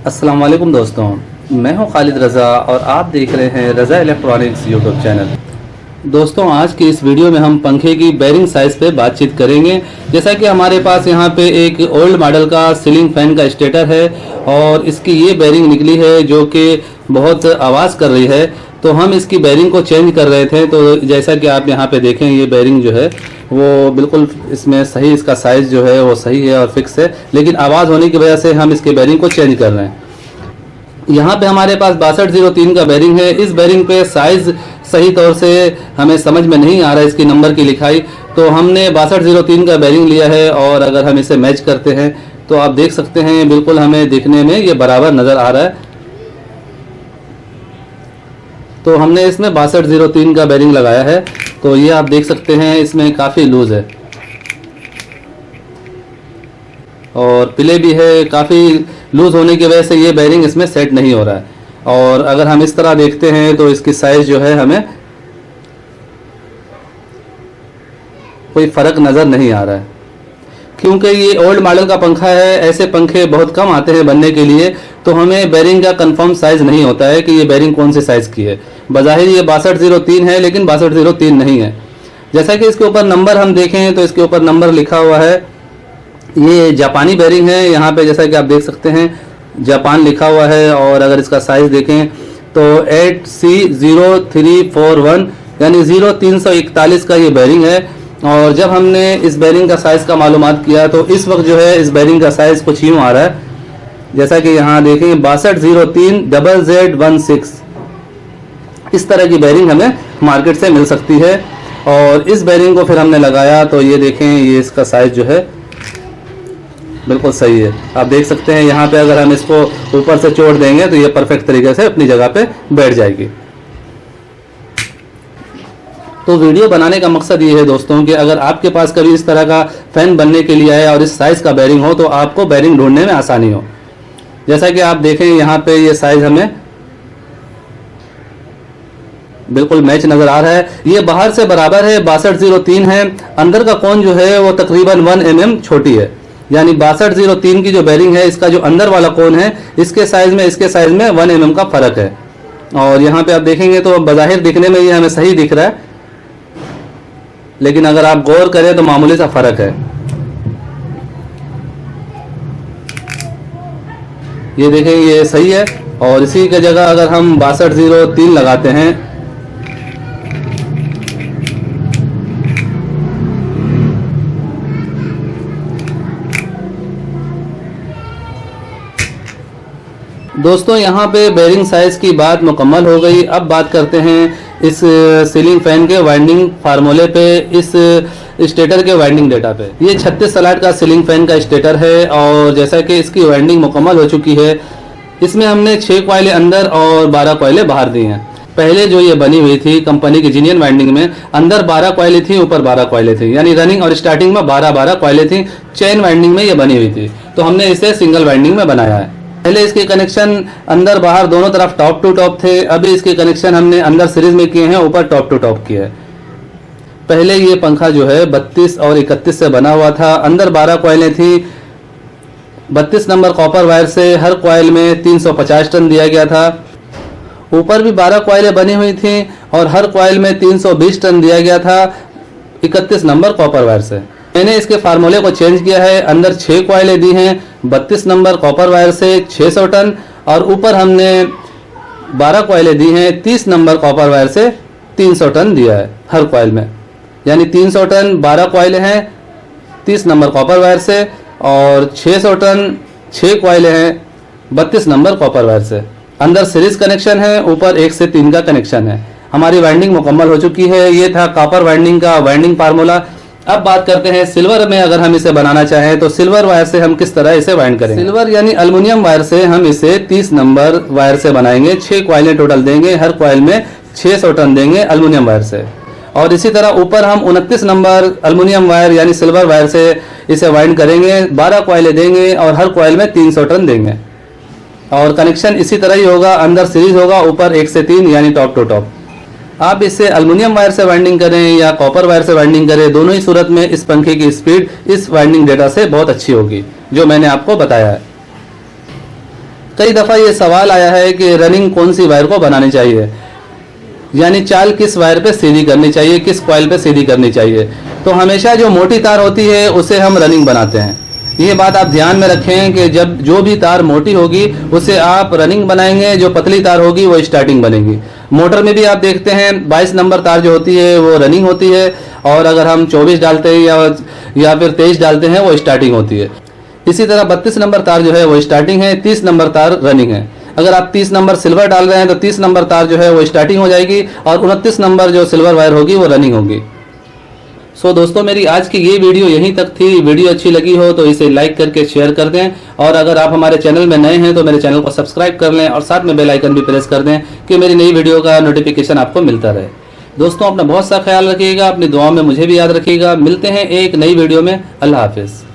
अस्सलाम वालेकुम दोस्तों, मैं हूं खालिद रज़ा और आप देख रहे हैं रज़ा इलेक्ट्रॉनिक्स यूट्यूब चैनल। दोस्तों, आज की इस वीडियो में हम पंखे की बेरिंग साइज़ पे बातचीत करेंगे। जैसा कि हमारे पास यहाँ पे एक ओल्ड मॉडल का सीलिंग फैन का स्टेटर है और इसकी ये बेरिंग निकली है जो कि बहुत आवाज़ कर रही है, तो हम इसकी बेरिंग को चेंज कर रहे थे। तो जैसा कि आप यहाँ पे देखें, ये बेरिंग जो है वो बिल्कुल इसमें सही, इसका साइज़ जो है वो सही है और फिक्स है, लेकिन आवाज़ होने की वजह से हम इसके बेरिंग को चेंज कर रहे हैं। यहाँ पे हमारे पास 6203 का बेरिंग है। इस बेरिंग पे साइज़ सही तौर से हमें समझ में नहीं आ रहा है इसकी नंबर की लिखाई, तो हमने 6203 का बेरिंग लिया है और अगर हम इसे मैच करते हैं तो आप देख सकते हैं बिल्कुल हमें दिखने में ये बराबर नज़र आ रहा है। तो हमने इसमें 6203 का बेरिंग लगाया है, तो ये आप देख सकते हैं इसमें काफ़ी लूज़ है और पिले भी है। काफ़ी लूज़ होने की वजह से ये बेरिंग इसमें सेट नहीं हो रहा है। और अगर हम इस तरह देखते हैं तो इसकी साइज़ जो है हमें कोई फ़र्क नज़र नहीं आ रहा है, क्योंकि ये ओल्ड मॉडल का पंखा है। ऐसे पंखे बहुत कम आते हैं बनने के लिए, तो हमें बेरिंग का कंफर्म साइज़ नहीं होता है कि ये बेरिंग कौन सी साइज़ की है। बज़ाहिर ये 6203 है, लेकिन 6203 नहीं है। जैसा कि इसके ऊपर नंबर हम देखें तो इसके ऊपर नंबर लिखा हुआ है। ये जापानी बेरिंग है, यहाँ पे जैसा कि आप देख सकते हैं जापान लिखा हुआ है। और अगर इसका साइज़ देखें तो 8C0341 यानी 0341 का ये बेरिंग है। और जब हमने इस बेरिंग का साइज़ का मालूमात किया तो इस वक्त जो है इस बेरिंग का साइज़ कुछ यूँ आ रहा है, जैसा कि यहाँ देखें 6203ZZ16। इस तरह की बेरिंग हमें मार्केट से मिल सकती है। और इस बेरिंग को फिर हमने लगाया तो ये देखें, ये इसका साइज़ जो है बिल्कुल सही है। आप देख सकते हैं यहाँ पे अगर हम इसको ऊपर से जोड़ देंगे तो ये परफेक्ट तरीके से अपनी जगह पे बैठ जाएगी। तो वीडियो बनाने का मकसद ये है दोस्तों कि अगर आपके पास कभी इस तरह का फ़ैन बनने के लिए आए और इस साइज़ का बेरिंग हो तो आपको बेरिंग ढूंढने में आसानी हो। जैसा कि आप देखें यहाँ पे ये साइज़ हमें बिल्कुल मैच नज़र आ रहा है। ये बाहर से बराबर है, 6203 है। अंदर का कोण जो है वो तकरीबन 1 mm छोटी है, यानी 6203 की जो बेरिंग है इसका जो अंदर वाला कोण है इसके साइज़ में 1 mm का फ़र्क है। और यहाँ पे आप देखेंगे तो बज़ाहिर दिखने में ये हमें सही दिख रहा है, लेकिन अगर आप गौर करें तो मामूली सा फ़र्क है। ये देखें, ये सही है। और इसी की जगह अगर हम 6203 लगाते हैं दोस्तों, यहाँ पे बेरिंग साइज़ की बात मुकम्मल हो गई। अब बात करते हैं इस सीलिंग फैन के वाइंडिंग फार्मूले पे, इस स्टेटर के वाइंडिंग डेटा पे। ये 36 स्लॉट का सीलिंग फैन का स्टेटर है और जैसा कि इसकी वाइंडिंग मुकम्मल हो चुकी है, इसमें हमने 6 कॉइलें अंदर और 12 कॉइलें बाहर दी हैं। पहले जो ये बनी हुई थी कंपनी की जीनियन वाइंडिंग में, अंदर 12 कॉइलें थी, ऊपर 12 कॉइलें थी, यानी रनिंग और स्टार्टिंग में 12-12 कॉइलें थी। चेन वाइंडिंग में ये बनी हुई थी, तो हमने इसे सिंगल वाइंडिंग में बनाया है। पहले इसके कनेक्शन अंदर बाहर दोनों तरफ टॉप टू टॉप थे, अभी इसके कनेक्शन हमने अंदर सीरीज में किए हैं, ऊपर टॉप टू टॉप किए हैं। पहले ये पंखा जो है 32 और 31 से बना हुआ था। अंदर 12 कॉइलें थी, 32 नंबर कॉपर वायर से हर कॉइल में 350 टन दिया गया था। ऊपर भी 12 कॉइलें बनी हुई थी और हर कॉइल में 320 टन दिया गया था 31 नंबर कॉपर वायर से। मैंने इसके फार्मूले को चेंज किया है, अंदर 6 कॉइलें दी हैं 32 नंबर कॉपर वायर से 600 टन, और ऊपर हमने 12 कॉइलें दी हैं 30 नंबर कॉपर वायर से 300 टन दिया है हर कॉइल में, यानी 300 टन 12 कॉइलें हैं 30 नंबर कॉपर वायर से, और 600 टन 6 कॉइलें हैं 32 नंबर कॉपर वायर से। अंदर सीरीज कनेक्शन है, ऊपर 1 से 3 का कनेक्शन है। हमारी वाइंडिंग मुकम्मल हो चुकी है। ये था कॉपर वाइंडिंग का वाइंडिंग फार्मूला। अब बात करते हैं सिल्वर में अगर हम इसे बनाना चाहें तो सिल्वर वायर से हम किस तरह इसे वाइंड करेंगे। सिल्वर यानी एल्युमिनियम वायर से हम इसे 30 नंबर वायर से बनाएंगे। 6 कॉइलें टोटल देंगे, हर कॉइल में 600 टन देंगे एल्युमिनियम वायर से। और इसी तरह ऊपर हम 29 नंबर एल्युमिनियम वायर यानी सिल्वर वायर से इसे वाइंड करेंगे। 12 कॉइलें देंगे और हर कॉइल में 300 टन देंगे। और कनेक्शन इसी तरह ही होगा, अंदर सीरीज होगा, ऊपर 1 से 3 यानी टॉप टू टॉप। आप इसे एल्युमिनियम वायर से वाइंडिंग करें या कॉपर वायर से वाइंडिंग करें, दोनों ही सूरत में इस पंखे की स्पीड इस वाइंडिंग डेटा से बहुत अच्छी होगी जो मैंने आपको बताया है। कई दफ़ा ये सवाल आया है कि रनिंग कौन सी वायर को बनानी चाहिए, यानी चाल किस वायर पे सीधी करनी चाहिए, किस कॉइल पे सीधी करनी चाहिए। तो हमेशा जो मोटी तार होती है उसे हम रनिंग बनाते हैं। ये बात आप ध्यान में रखें कि जब जो भी तार मोटी होगी उसे आप रनिंग बनाएंगे, जो पतली तार होगी वो स्टार्टिंग बनेगी। मोटर में भी आप देखते हैं 22 नंबर तार जो होती है वो रनिंग होती है, और अगर हम 24 डालते हैं या फिर 23 डालते हैं वो स्टार्टिंग होती है। इसी तरह 32 नंबर तार जो है वो स्टार्टिंग है, 30 नंबर तार रनिंग है। अगर आप 30 नंबर सिल्वर डाल रहे हैं तो 30 नंबर तार जो है वो स्टार्टिंग हो जाएगी, और 29 नंबर जो सिल्वर वायर होगी वो रनिंग होगी। सो दोस्तों, मेरी आज की ये वीडियो यहीं तक थी। वीडियो अच्छी लगी हो तो इसे लाइक करके शेयर कर दें, और अगर आप हमारे चैनल में नए हैं तो मेरे चैनल को सब्सक्राइब कर लें, और साथ में बेल आइकन भी प्रेस कर दें कि मेरी नई वीडियो का नोटिफिकेशन आपको मिलता रहे। दोस्तों, अपना बहुत सा ख्याल रखिएगा, अपनी दुआओं में मुझे भी याद रखिएगा। मिलते हैं एक नई वीडियो में। अल्लाह हाफिज़।